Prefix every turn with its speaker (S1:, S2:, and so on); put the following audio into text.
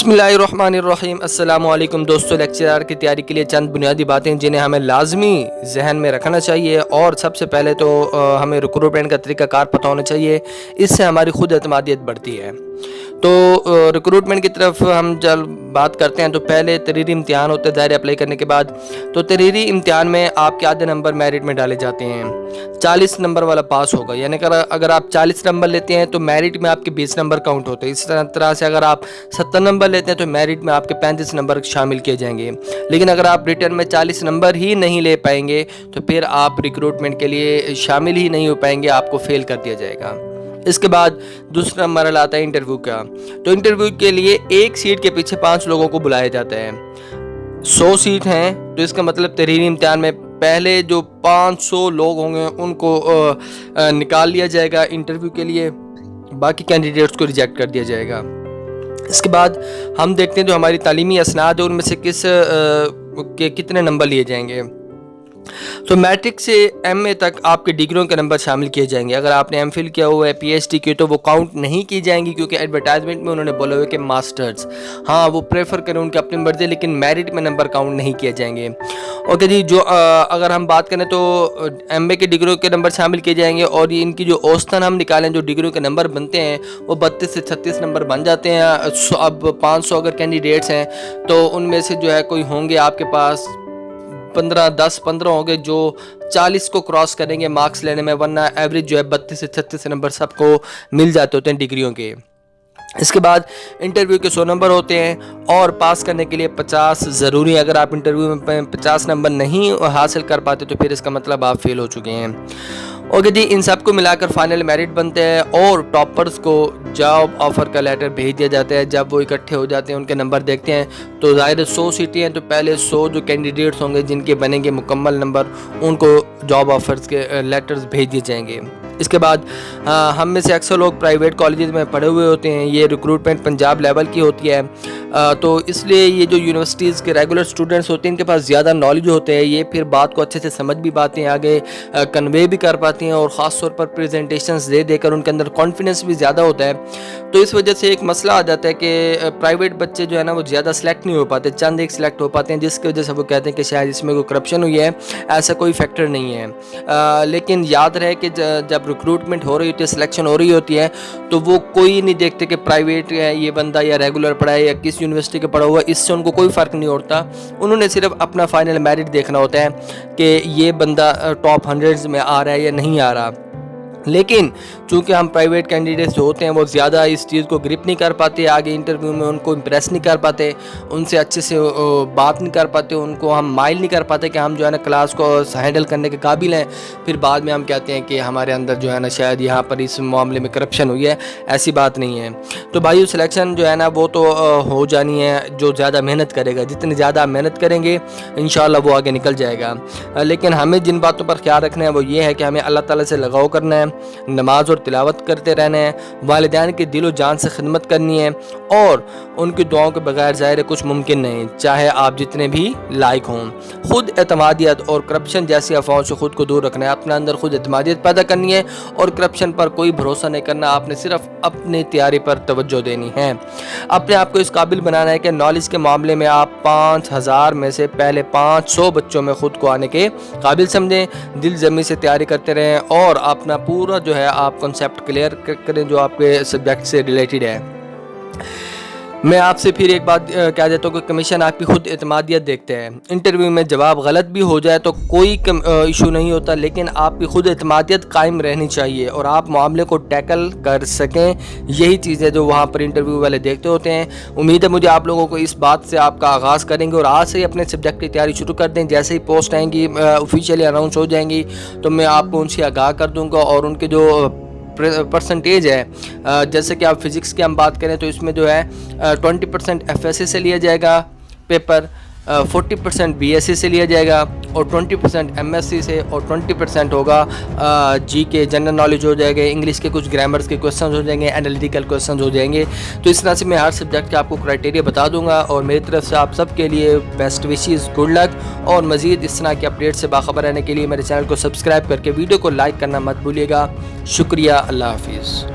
S1: बिस्मिल्लाहिर्रहमानिर्रहीम। अस्सलामु अलैकुम दोस्तों। लेक्चर की तैयारी के लिए चंद बुनियादी बातें जिन्हें हमें लाजमी जहन में रखना चाहिए। और सबसे पहले तो हमें रिक्रूटमेंट का तरीक़ाकार पता होना चाहिए, इससे हमारी खुद एतमादियत बढ़ती है। तो रिक्रूटमेंट की तरफ हम जब बात करते हैं तो पहले तहरीरी इम्तिहान होते हैं दायरे अप्लाई करने के बाद। तो तहरीरी इम्तिहान में आपके आधे नंबर मेरिट में डाले जाते हैं। 40 नंबर वाला पास होगा, यानी अगर आप 40 नंबर लेते हैं तो मेरिट में आपके 20 नंबर काउंट होते हैं। इस तरह से अगर आप 70 नंबर लेते हैं तो मेरिट में आपके 35 नंबर शामिल किए जाएंगे। लेकिन अगर आप रिटर्न में 40 नंबर ही नहीं ले पाएंगे तो फिर आप रिक्रूटमेंट के लिए शामिल ही नहीं हो पाएंगे, आपको फेल कर दिया जाएगा। इसके बाद दूसरा मरहला आता है इंटरव्यू का। तो इंटरव्यू के लिए एक सीट के पीछे 5 लोगों को बुलाया जाता है। 100 सीट हैं तो इसका मतलब तहरीरी इम्तिहान में पहले जो 500 लोग होंगे उनको निकाल लिया जाएगा इंटरव्यू के लिए, बाकी कैंडिडेट्स को रिजेक्ट कर दिया जाएगा। इसके बाद हम देखते हैं जो हमारी तालीमी असनाद है उनमें से कितने नंबर लिए जाएंगे। तो मैट्रिक से एमए तक आपके डिग्रियों के नंबर शामिल किए जाएंगे। अगर आपने एमफिल किया हुआ है, पीएचडी की, तो वो काउंट नहीं की जाएंगी क्योंकि एडवर्टाइजमेंट में उन्होंने बोला हुआ कि मास्टर्स, हाँ वो प्रेफर करें उनकी अपनी मर्जी, लेकिन मेरिट में नंबर काउंट नहीं किए जाएंगे। ओके जी, जो अगर हम बात करें तो एमए की डिग्रियों के नंबर शामिल किए जाएंगे और ये इनकी जो औसतन हम निकालें जो डिग्रियों के नंबर बनते हैं वो 32 से 36 नंबर बन जाते हैं। अब 500 अगर कैंडिडेट्स हैं तो उनमें से जो है कोई होंगे आपके पास 10-15 होंगे जो 40 को क्रॉस करेंगे मार्क्स लेने में, वरना एवरेज जो है 32 से 36 नंबर सबको मिल जाते होते हैं डिग्रियों के। इसके बाद इंटरव्यू के 100 नंबर होते हैं और पास करने के लिए 50 ज़रूरी है। अगर आप इंटरव्यू में 50 नंबर नहीं हासिल कर पाते तो फिर इसका मतलब आप फेल हो चुके हैं। ओके जी, इन सब को मिलाकर फाइनल मेरिट बनते हैं और टॉपर्स को जॉब ऑफ़र का लेटर भेज दिया जाता है। जब वो इकट्ठे हो जाते हैं उनके नंबर देखते हैं तो ज़ाहिर 100 सीटें हैं तो पहले 100 जो कैंडिडेट्स होंगे जिनके बनेंगे मुकम्मल नंबर उनको जॉब ऑफ़र्स के लेटर्स भेज दिए जाएंगे। इसके बाद हम में से अक्सर लोग प्राइवेट कॉलेजेस में पढ़े हुए होते हैं। ये रिक्रूटमेंट पंजाब लेवल की होती है, तो इसलिए ये जो यूनिवर्सिटीज़ के रेगुलर स्टूडेंट्स होते हैं इनके पास ज़्यादा नॉलेज होते हैं। ये फिर बात को अच्छे से समझ भी पाते हैं, आगे कन्वे भी कर पाते हैं और ख़ास तौर पर प्रेजेंटेशंस दे देकर उनके अंदर कॉन्फिडेंस भी ज़्यादा होता है। तो इस वजह से एक मसला आ जाता है कि प्राइवेट बच्चे जो है ना वो ज़्यादा सेलेक्ट नहीं हो पाते, चंद एक सिलेक्ट हो पाते हैं, जिसकी वजह से वो कहते हैं कि शायद इसमें कोई करप्शन हुई है। ऐसा कोई फैक्टर नहीं है। लेकिन याद रहे कि जब रिक्रूटमेंट हो रही होती है, सिलेक्शन हो रही होती है, तो वो कोई नहीं देखते कि प्राइवेट है ये बंदा या रेगुलर पढ़ा है या किस यूनिवर्सिटी का पढ़ा हुआ, इससे उनको कोई फ़र्क नहीं होता। उन्होंने सिर्फ अपना फाइनल मेरिट देखना होता है कि ये बंदा टॉप 100 में आ रहा है या नहीं आ रहा। लेकिन चूँकि हम प्राइवेट कैंडिडेट्स जो होते हैं वो ज़्यादा इस चीज़ को ग्रिप नहीं कर पाते, आगे इंटरव्यू में उनको इम्प्रेस नहीं कर पाते, उनसे अच्छे से बात नहीं कर पाते, उनको हम माइल नहीं कर पाते कि हम जो है ना क्लास को हैंडल करने के काबिल हैं। फिर बाद में हम कहते हैं कि हमारे अंदर जो है ना शायद यहाँ पर इस मामले में करप्शन हुई है। ऐसी बात नहीं है। तो भाई सिलेक्शन जो है ना वो तो हो जानी है जो ज़्यादा मेहनत करेगा। जितनी ज़्यादा मेहनत करेंगे इंशाल्लाह वो आगे निकल जाएगा। लेकिन हमें जिन बातों पर ख्याल रखना है वो ये है कि हमें अल्लाह ताला से लगाव करना है, नमाज और तिलावत करते रहना है, वालिदैन की दिलो जान से खिदमत करनी है और उनकी दुआओं के बगैर ज़ाहिर कुछ मुमकिन नहीं, चाहे आप जितने भी लायक हों। खुद एतमादियत और करप्शन जैसी अफवाहों से खुद को दूर रखना है, अपने अंदर खुद एतमादियत पैदा करनी है और करप्शन पर कोई भरोसा नहीं करना। आपने सिर्फ अपनी तैयारी पर तवज्जो देनी है, अपने आप को इस काबिल बनाना है कि नॉलेज के मामले में आप 5000 में से पहले 500 बच्चों में खुद को आने के काबिल समझें। दिल जमी से तैयारी करते रहें और अपना पूरा जो है आप कॉन्सेप्ट क्लियर करें जो आपके सब्जेक्ट से रिलेटेड है। मैं आपसे फिर एक बात कह देता हूँ कि कमीशन आपकी खुद एतमादियत देखते हैं। इंटरव्यू में जवाब गलत भी हो जाए तो कोई इशू नहीं होता, लेकिन आपकी खुद एतमादियत कायम रहनी चाहिए और आप मामले को टैकल कर सकें। यही चीज़ है जो वहाँ पर इंटरव्यू वाले देखते होते हैं। उम्मीद है मुझे आप लोगों को इस बात से आपका आगाज़ करेंगे और आज से ही अपने सब्जेक्ट की तैयारी शुरू कर दें। जैसे ही पोस्ट आएंगी ऑफिशियली अनाउंस हो जाएंगी तो मैं आपको उनसे आगाह कर दूँगा और उनके जो परसेंटेज है, जैसे कि आप फिज़िक्स की हम बात करें तो इसमें जो है 20% एफएससी से लिया जाएगा पेपर, 40% बीएससी से लिया जाएगा और 20% एमएससी से और 20% होगा जीके जनरल नॉलेज हो जाएगा, इंग्लिश के कुछ ग्रामर्स के क्वेश्चंस हो जाएंगे, एनालिटिकल क्वेश्चंस हो जाएंगे। तो इस तरह से मैं हर सब्जेक्ट के आपको क्राइटेरिया बता दूंगा और मेरी तरफ से आप सब के लिए बेस्ट विशेस, गुड लक। और मज़ीद इस तरह के अपडेट से बाखबर रहने के लिए मेरे चैनल को सब्सक्राइब करके वीडियो को लाइक करना मत भूलिएगा। शुक्रिया, अल्लाह हाफिज़।